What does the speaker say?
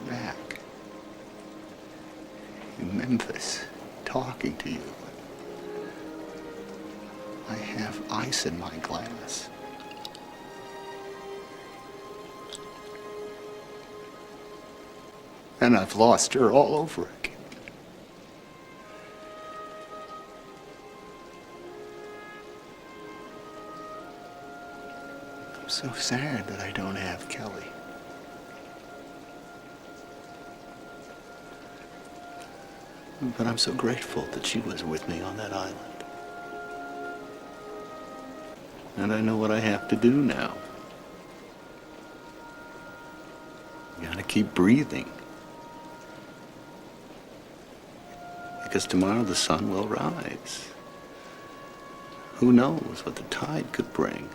back in Memphis, talking to you. I have ice in my glass. And I've lost her all over again. I'm so sad that I don't have Kelly. But I'm so grateful that she was with me on that island. And I know what I have to do now. I gotta keep breathing. Because tomorrow the sun will rise. Who knows what the tide could bring?